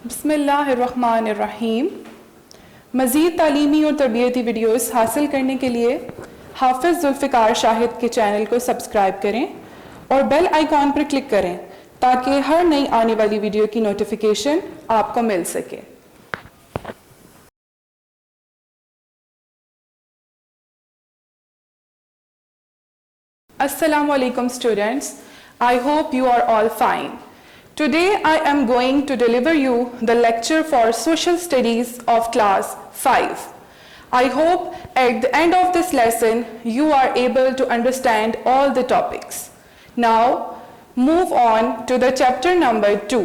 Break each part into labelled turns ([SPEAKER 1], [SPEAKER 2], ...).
[SPEAKER 1] बिस्मिल्लाहिर्रहमानिर्रहीम। मज़ीद तालीमी और तरबियती वीडियोस हासिल करने के लिए हाफिज़ जुल्फ़िकार शाहिद के चैनल को सब्सक्राइब करें और बेल आइकॉन पर क्लिक करें ताकि हर नई आने वाली वीडियो की नोटिफिकेशन आपको मिल सके। Assalamu alaikum students, I hope you are all fine. Today I am going to deliver you the lecture for Social Studies of class 5. I hope at the end of this lesson you are able to understand all the topics. Now move on to the chapter number 2.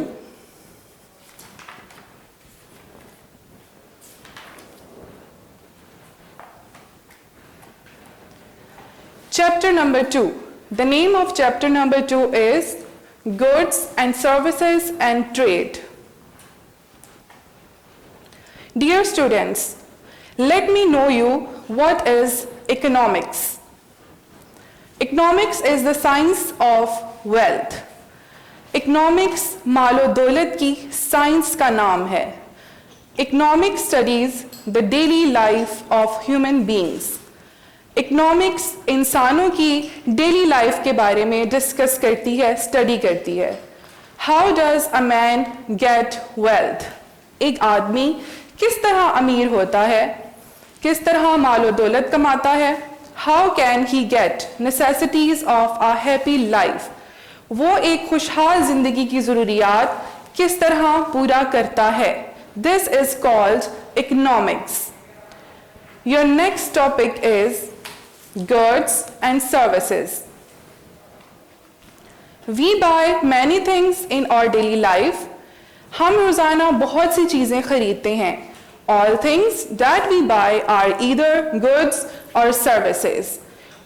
[SPEAKER 1] Chapter number 2. The name of chapter number 2 is Goods and Services and Trade. Dear students, let me know you what is economics. Economics is the science of wealth. Economics मालो दौलत की science का नाम है. Economics studies the daily life of human beings. Economics इंसानों की daily life के बारे में डिस्कस करती है, स्टडी करती है. How does a man get wealth? एक आदमी किस तरह अमीर होता है, किस तरह मालो दौलत कमाता है. How can he get necessities of a happy life? वो एक खुशहाल जिंदगी की ज़रूरियात किस तरह पूरा करता है. This is called economics. Your next topic is Goods and services. We buy many things in our daily life. हम रोज़ाना बहुत सी चीज़ें खरीदते हैं. All things that we buy are either goods or services.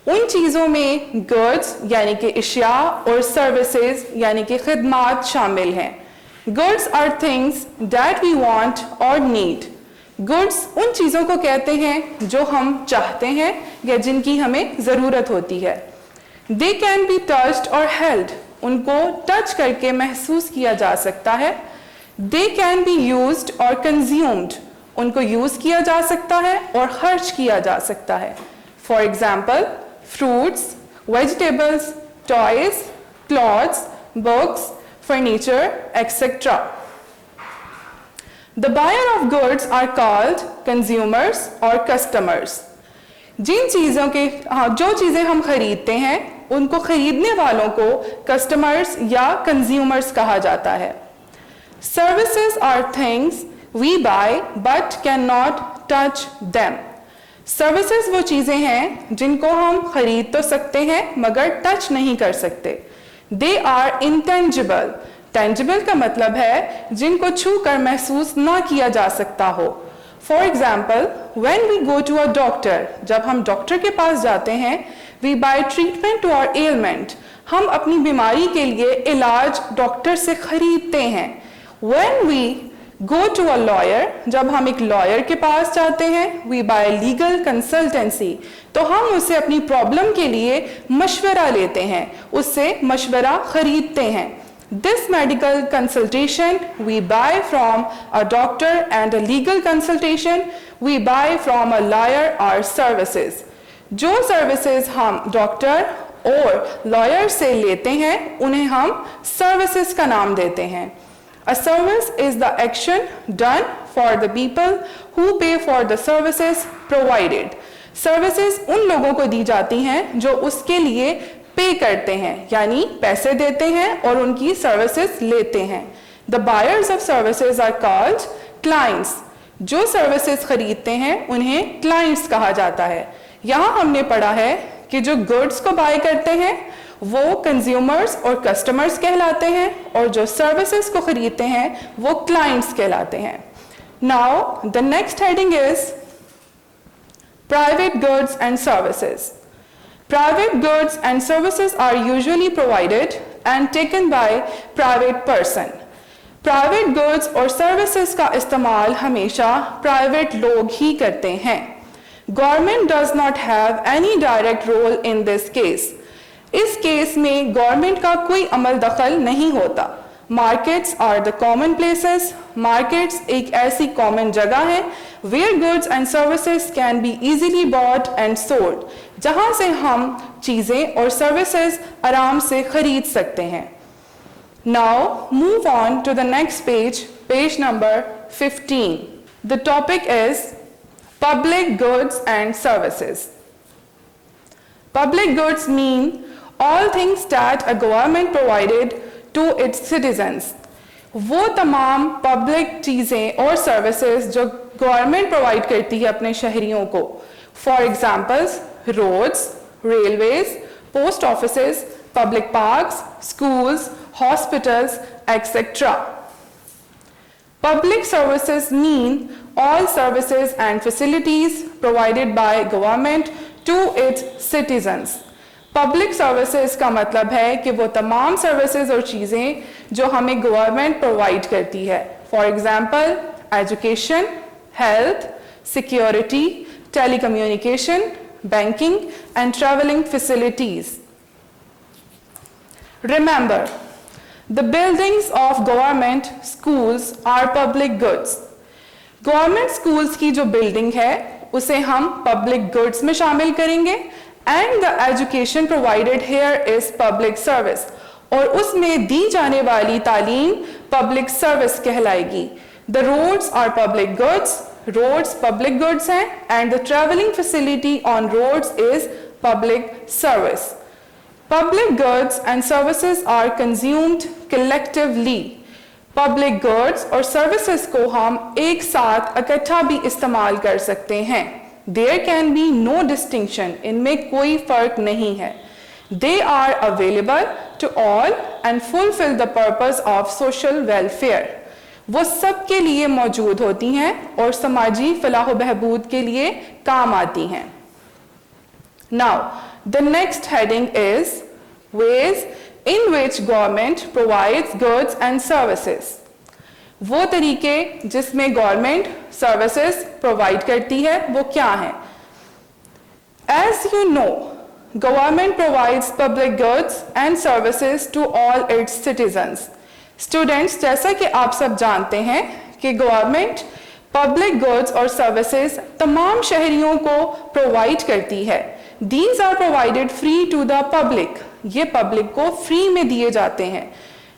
[SPEAKER 1] उन चीज़ों में goods यानी कि इशिया और services यानी कि खिदमात शामिल हैं. Goods are things that we want or need. Goods उन चीज़ों को कहते हैं जो हम चाहते हैं या जिनकी हमें ज़रूरत होती है. दे कैन बी टच्ड और हेल्ड. उनको टच करके महसूस किया जा सकता है. दे कैन बी यूज्ड और कंज्यूम्ड. उनको यूज़ किया जा सकता है और खर्च किया जा सकता है. For example fruits, vegetables, toys, clothes, books, furniture etcetera. The buyer of goods are called consumers or customers. जिन चीज़ों के जो चीज़ें हम खरीदते हैं उनको खरीदने वालों को customers या consumers कहा जाता है. Services are things we buy but cannot touch them. Services वो चीज़ें हैं जिनको हम खरीद तो सकते हैं मगर टच नहीं कर सकते. They are intangible. टेंजिबल का मतलब है जिनको छू कर महसूस ना किया जा सकता हो. For example when we go to a doctor, जब हम डॉक्टर के पास जाते हैं, we buy treatment to our ailment. हम अपनी बीमारी के लिए इलाज डॉक्टर से खरीदते हैं. When we go to a lawyer, जब हम एक लॉयर के पास जाते हैं, वी बाय लीगल कंसल्टेंसी. तो हम उससे अपनी प्रॉब्लम के लिए मशवरा लेते हैं, उससे मशवरा खरीदते हैं. This medical consultation we buy from a doctor and a legal consultation we buy from a lawyer or services. जो services हम डॉक्टर और लॉयर से लेते हैं उन्हें हम services का नाम देते हैं. A service is the action done for the people who pay for the services provided. Services उन लोगों को दी जाती हैं जो उसके लिए पे करते हैं यानी पैसे देते हैं और उनकी सर्विसेज लेते हैं. The buyers of services are called clients. जो सर्विसेज खरीदते हैं उन्हें क्लाइंट्स कहा जाता है. यहाँ हमने पढ़ा है कि जो गुड्स को बाय करते हैं वो कंज्यूमर्स और कस्टमर्स कहलाते हैं और जो सर्विसेज को खरीदते हैं वो क्लाइंट्स कहलाते हैं. Now the next heading is private goods and services. Private goods and services are usually provided and taken by private person. Private goods और services का इस्तेमाल हमेशा private लोग ही करते हैं. Government does not have any direct role in this case. इस case में government का कोई अमल दखल नहीं होता Markets are the common places. Markets एक ऐसी common जगह है where goods and services can be easily bought and sold, जहाँ से हम चीज़ें और services आराम से खरीद सकते हैं. Now move on to the next page, page number 15. The topic is public goods and services. Public goods mean all things that a government provided to its citizens. वो तमाम पब्लिक चीज़ें और सर्विसेज जो गवर्नमेंट प्रोवाइड करती है अपने शहरियों को. For examples roads, railways, post offices, public parks, schools, hospitals, etcetera. Public services mean all services and facilities provided by government to its citizens. Public services का मतलब है कि वो तमाम services और चीज़ें जो हमें गवर्नमेंट प्रोवाइड करती है. For example education, health, security, telecommunication, banking and travelling facilities. Remember, the buildings of government schools are public goods. Government schools की जो building है उसे हम public goods में शामिल करेंगे and the education provided here is public service. और उसमें दी जाने वाली तालीम public service कहलाएगी. The roads are public goods. Roads public goods हैं and the traveling facility on roads is public service. Public goods and services are consumed collectively. Public goods और services को हम एक साथ इकट्ठा भी इस्तेमाल कर सकते हैं. There can be no distinction. इनमें कोई फर्क नहीं है. They are available to all and fulfill the purpose of social welfare. वो सबके लिए मौजूद होती हैं और समाजी फलाह बहबूद के लिए काम आती हैं. Now, the next heading is ways in which government provides goods and services. वो तरीके जिसमें गवर्नमेंट सर्विसेज प्रोवाइड करती है वो क्या हैं? As you know, government provides public goods and services to all its citizens. Students, जैसा कि आप सब जानते हैं कि गवर्नमेंट पब्लिक गुड्स और सर्विसेज तमाम शहरियों को प्रोवाइड करती है. These are provided free to the public. ये पब्लिक को फ्री में दिए जाते हैं.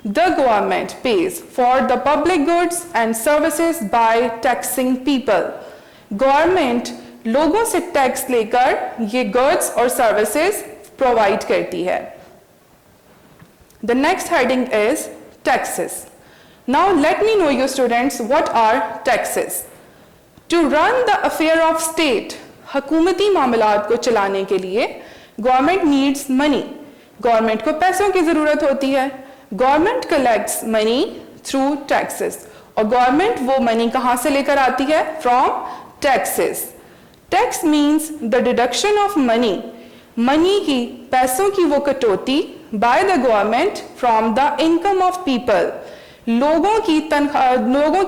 [SPEAKER 1] The government pays for the public goods and services by taxing people. Government लोगों से टैक्स लेकर ये गुड्स और सर्विसेज प्रोवाइड करती है. The next heading is taxes. Now let me know you students what are taxes. To run the affair of state, हुकूमती मामलात को चलाने के लिए गवर्नमेंट नीड्स मनी. गवर्नमेंट को पैसों की जरूरत होती है. Government collects money through taxes. और गवर्नमेंट वो मनी कहाँ से लेकर आती है? From taxes. Tax means the deduction of money. Money की पैसों की वो कटौती by the government from the income of people. लोगों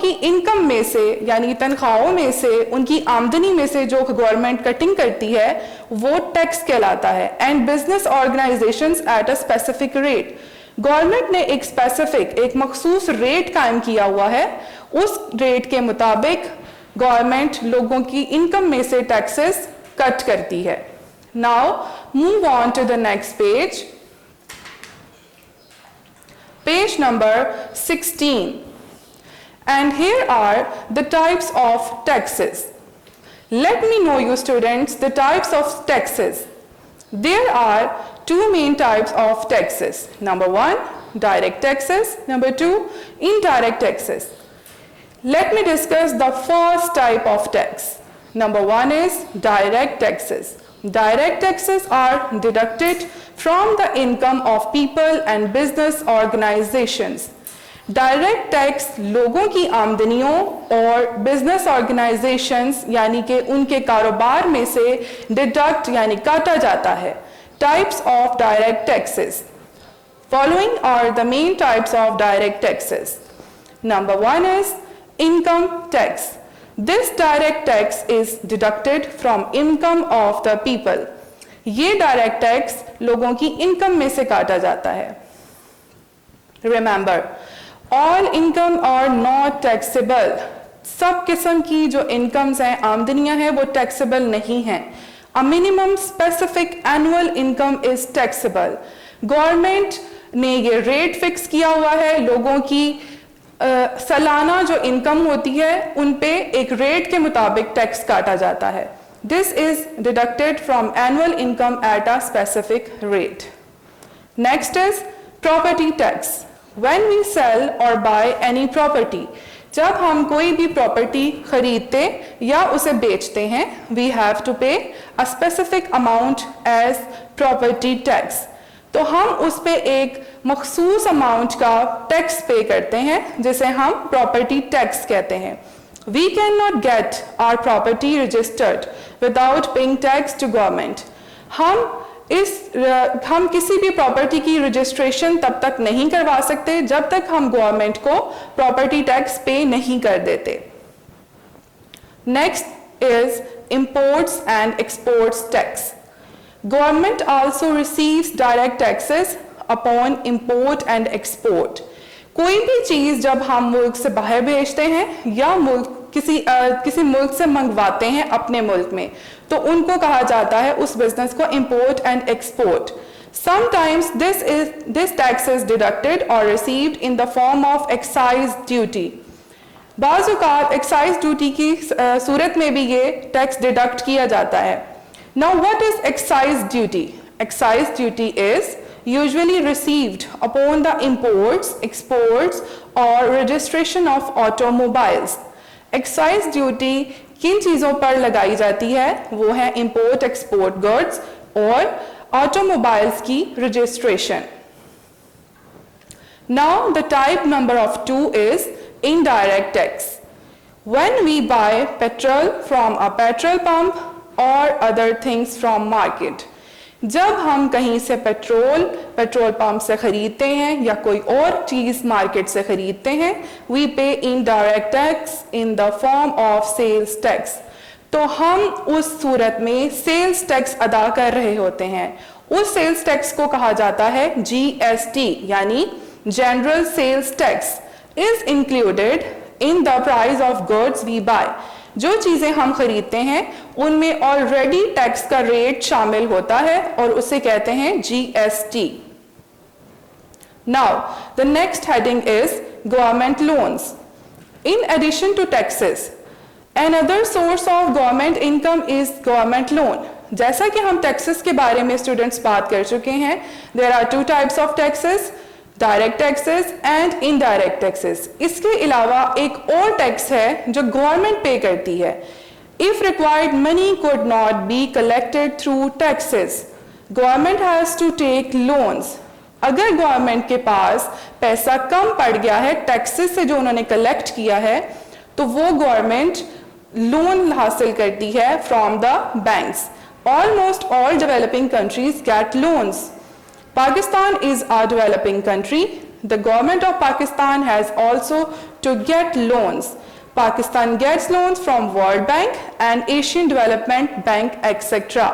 [SPEAKER 1] की इनकम में से यानी तनख्वाहों में से उनकी आमदनी में से जो गवर्नमेंट कटिंग करती है वो टैक्स कहलाता है. And business organisations eight a specific rate. Government ने एक स्पेसिफिक एक मखसूस रेट कायम किया हुआ है. उस रेट के मुताबिक गवर्नमेंट लोगों की इनकम में से टैक्सेस कट करती है. Now move on to the next page. Page number 16. And here are the types of taxes. Let me know you students the types of taxes. There are two main types of taxes. Number one, direct taxes. Number two, indirect taxes. Let me discuss the first type of tax. Number one is direct taxes. Direct taxes are deducted from the income of people and business organizations. Direct tax लोगों की आमदनियों और business organisations यानी कि उनके कारोबार में से deduct यानी काटा जाता है. Types of direct taxes. Following are the main types of direct taxes. Number one is income tax. This direct tax is deducted from income of the people. ये डायरेक्ट टैक्स लोगों की इनकम में से काटा जाता है. Remember, all income are not taxable, सब किस्म की जो इनकम्स हैं, आमदनियां हैं, वो टैक्सेबल नहीं हैं। A minimum specific annual income is taxable, government ने ये रेट फिक्स किया हुआ है, लोगों की सालाना जो इनकम होती है उन पे एक रेट के मुताबिक टैक्स काटा जाता है। This is deducted from annual income at a specific rate. Next is property tax. When we sell और बाय एनी प्रॉपर्टी, जब हम कोई भी प्रॉपर्टी खरीदते या उसे बेचते हैं, we have to pay a specific amount as property tax, तो हम उस पे एक मखसूस अमाउंट का टैक्स पे करते हैं जिसे हम प्रॉपर्टी टैक्स कहते हैं। We can not get our property registered without paying tax to government, हम किसी भी प्रॉपर्टी की रजिस्ट्रेशन तब तक नहीं करवा सकते जब तक हम गवर्नमेंट को प्रॉपर्टी टैक्स पे नहीं कर देते। Next is imports and exports tax. Government also receives direct taxes upon import and export. कोई भी चीज जब हम मुल्क से बाहर भेजते हैं या किसी मुल्क से मंगवाते हैं अपने मुल्क में, तो उनको कहा जाता है उस बिजनेस को import and export. Sometimes this tax is deducted और received in the form of excise duty. बाज़ औक़ात एक्साइज ड्यूटी की सूरत में भी ये टैक्स डिडक्ट किया जाता है। Now what is excise duty? Excise duty is usually received upon the imports, exports or registration of automobiles. Excise duty किन चीज़ों पर लगाई जाती है? वो है import, export goods और automobiles की registration. Now the type number of 2 is indirect tax. When we buy petrol from a petrol pump or other things from market, जब हम कहीं से पेट्रोल पंप से खरीदते हैं या कोई और चीज मार्केट से खरीदते हैं, we pay indirect tax in the form of sales tax, तो हम उस सूरत में सेल्स टैक्स अदा कर रहे होते हैं। उस सेल्स टैक्स को कहा जाता है जीएसटी, यानी general sales tax is included in the price of goods we buy. जो चीजें हम खरीदते हैं उनमें ऑलरेडी टैक्स का रेट शामिल होता है और उसे कहते हैं GST. Now the next heading is government loans. In addition to taxes, another source of government income is government loan. जैसा कि हम टैक्सेस के बारे में स्टूडेंट्स बात कर चुके हैं, there are 2 types of taxes, direct taxes and indirect taxes. इसके अलावा एक और टैक्स है जो गवर्नमेंट पे करती है। If required money could not be collected through taxes, government has to take loans. अगर गवर्नमेंट के पास पैसा कम पड़ गया है टैक्सेस से जो उन्होंने कलेक्ट किया है, तो वो गवर्नमेंट लोन हासिल करती है from the banks. Almost all developing countries gate loans. Pakistan is a developing country. The government of Pakistan has also to get loans. Pakistan gets loans from World Bank and Asian Development Bank, etc.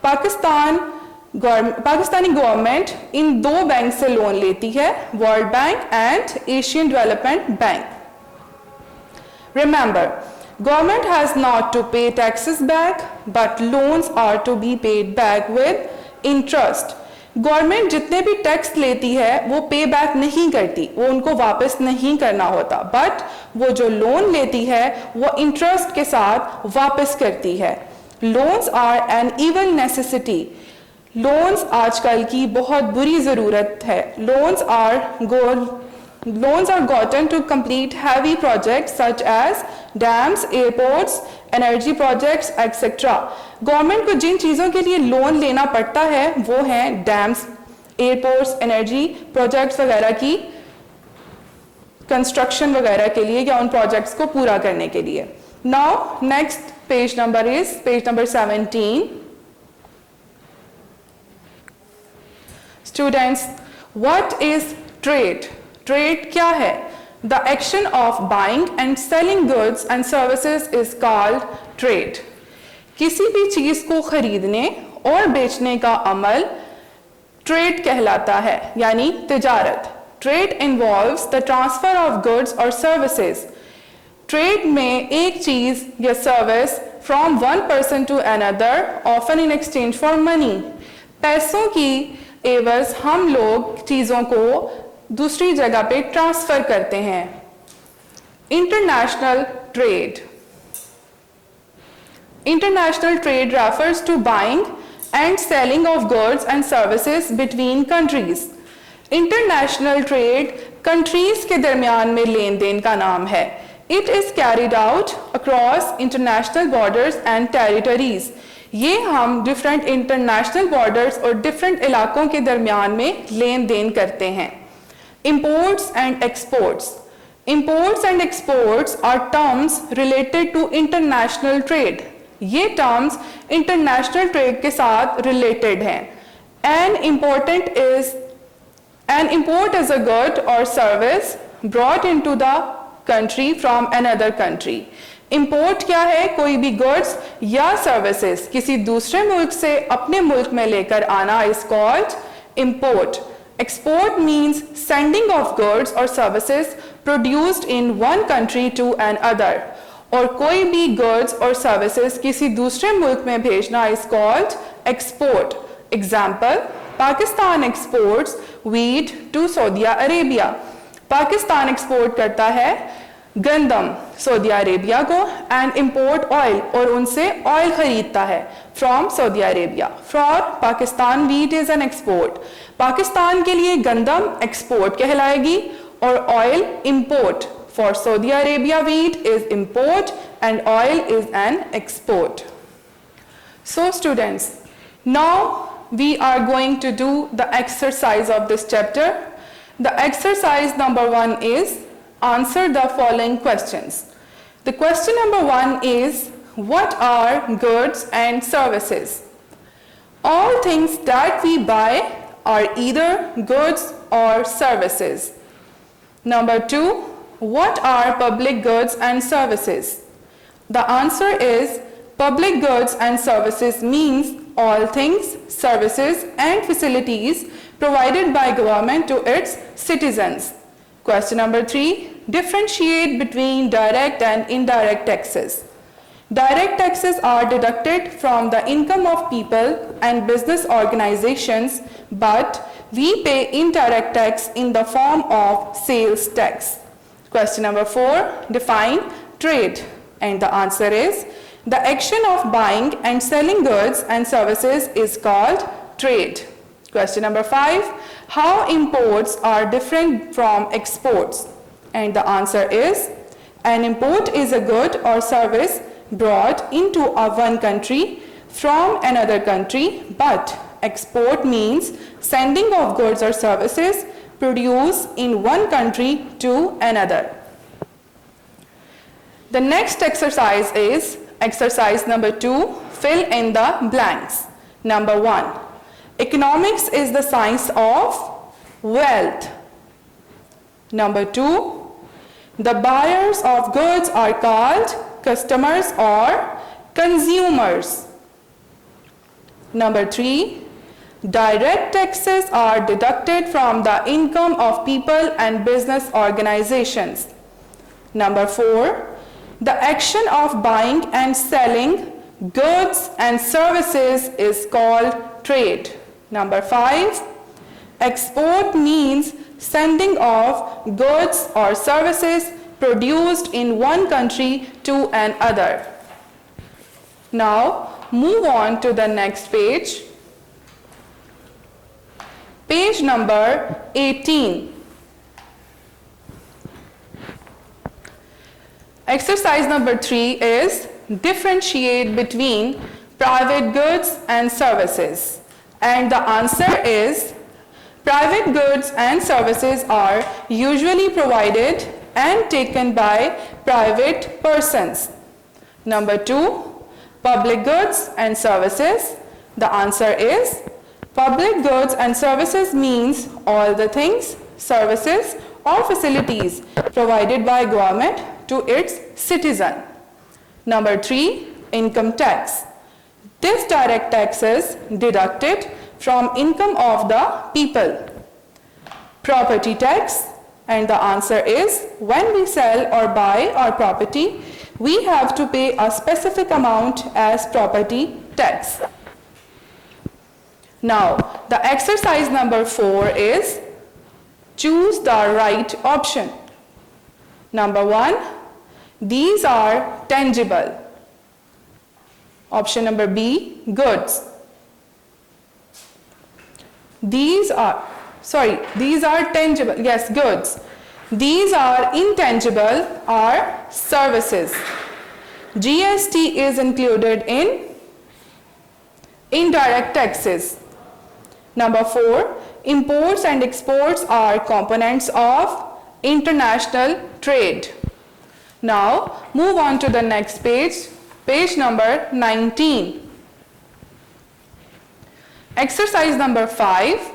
[SPEAKER 1] Pakistani government in 2 bank से loan लेती है, world bank and Asian development bank. Remember, government has not to pay taxes back, but loans are to be paid back with interest. Government जितने भी tax लेती है वो पे back नहीं करती, वो उनको वापस नहीं करना होता, बट वो जो लोन लेती है वो इंटरेस्ट के साथ वापस करती है। Loans are an evil necessity. Loans आजकल की बहुत बुरी ज़रूरत है। Loans are gotten to complete heavy projects such as dams, airports, energy projects, etc. Government को जिन चीज़ों के लिए लोन लेना पड़ता है वो हैं डैम्स, एयरपोर्ट्स, एनर्जी प्रोजेक्ट्स वगैरह की कंस्ट्रक्शन वगैरह के लिए या उन प्रोजेक्ट्स को पूरा करने के लिए। Now next page number is page number 17। Students, what is trade? Trade क्या है? The action of buying and selling goods and services is called trade. किसी भी चीज को खरीदने और बेचने का अमल ट्रेड कहलाता है, यानी तिजारत। Trade involves the transfer of goods or services. Trade में एक चीज या service from one person to another often in exchange for money. पैसों की एवज हम लोग चीजों को दूसरी जगह पे ट्रांसफर करते हैं। International trade. International trade refers to buying and selling of goods and services between countries. International trade countries के दरमियान में लेन देन का नाम है। It is carried out across international borders and territories. ये हम different international borders और different इलाकों के दरमियान में लेन देन करते हैं। Imports and exports. Imports and exports are terms related to international trade. ये terms international trade के साथ related हैं। An import is a good or service brought into the country from another country. Import क्या है? कोई भी goods या services किसी दूसरे मुल्क से अपने मुल्क में लेकर आना is called import. Export means sending of goods और services produced in one country to an other. और कोई भी गुड्स और सर्विसेज किसी दूसरे मुल्क में भेजना is called export. Example, Pakistan exports wheat to Saudi Arabia. Pakistan export करता है गंदम सऊदी अरेबिया को एंड इंपोर्ट ऑयल, और उनसे ऑयल खरीदता है from Saudi Arabia. For Pakistan wheat is an export. Pakistan के लिए गंदम एक्सपोर्ट कहलाएगी और oil import. For Saudi Arabia wheat is import and oil is an export. So students, now we are going to do the exercise of this chapter. The exercise number 1 is answer the following questions. The question number 1 is, what are goods and services? All things that we buy are either goods or services. Number 2, what are public goods and services? The answer is public goods and services means all things, services and facilities provided by government to its citizens. Question number 3, differentiate between direct and indirect taxes. Direct taxes are deducted from the income of people and business organizations, but we pay indirect tax in the form of sales tax. Question number 4, define trade. And the answer is, the action of buying and selling goods and services is called trade. Question number 5, how imports are different from exports? And the answer is, an import is a good or service brought into one country from another country, but export means sending of goods or services produced in one country to another. The next exercise is exercise number 2, fill in the blanks. Number 1, economics is the science of wealth. Number 2, the buyers of goods are called customers or consumers. Number 3, direct taxes are deducted from the income of people and business organizations. Number 4, the action of buying and selling goods and services is called trade. Number 5, export means sending of goods or services produced in one country to another. Now move on to the next page. Page number 18. Exercise number 3 is differentiate between private goods and services. And the answer is, private goods and services are usually provided and taken by private persons. Number 2, public goods and services. The answer is, public goods and services means all the things, services or facilities provided by government to its citizen. Number 3, income tax. This direct tax is deducted from income of the people. property tax? And the answer is, when we sell or buy our property, we have to pay a specific amount as property tax. Now, the exercise number 4 is choose the right option. Number 1, these are tangible. Option number B, goods. These are tangible, yes, goods. These are intangible, are services. GST is included in indirect taxes. Number 4, imports and exports are components of international trade. Now, move on to the next page, page number 19. Exercise number 5.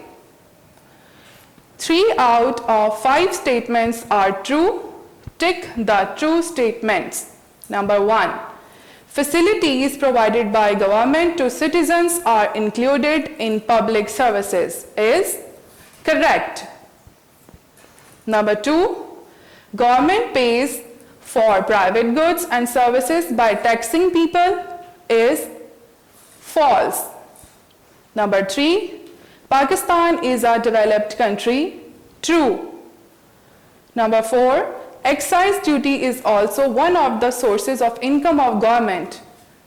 [SPEAKER 1] 3 out of 5 statements are true. Tick the true statements. Number 1. Facilities provided by government to citizens are included in public services is correct. Number 2. Government pays for private goods and services by taxing people is false. Number 3. Pakistan is a developed country. True. Number 4. Excise duty is also one of the sources of income of government.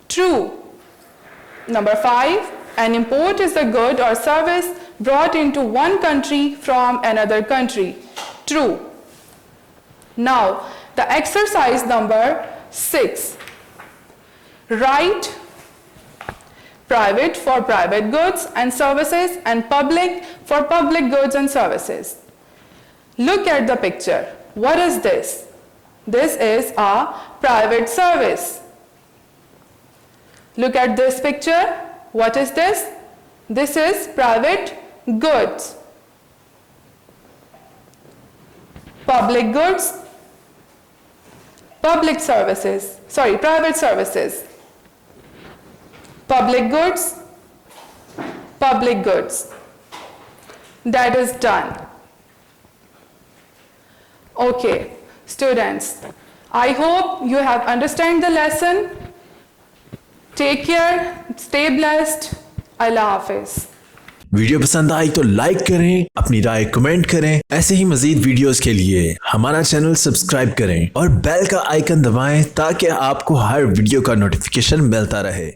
[SPEAKER 1] True. Number 5. An import is a good or service brought into one country from another country. True. Now, the exercise number 6. Write private for private goods and services and public for public goods and services. Look at the picture. What is this? This is a private service. Look at this picture. What is this? This is private goods. Public goods, public services. Sorry, private services. Public goods, public goods. That is done. Okay, students, I hope you have understand the lesson. Take care, stay blessed. Allah Hafiz.
[SPEAKER 2] Video पसंद आई तो like करें, अपनी राय comment करें। ऐसे ही मजीद videos के लिए हमारा channel subscribe करें और बेल का आइकन दबाएं ताकि आपको हर वीडियो का नोटिफिकेशन मिलता रहे।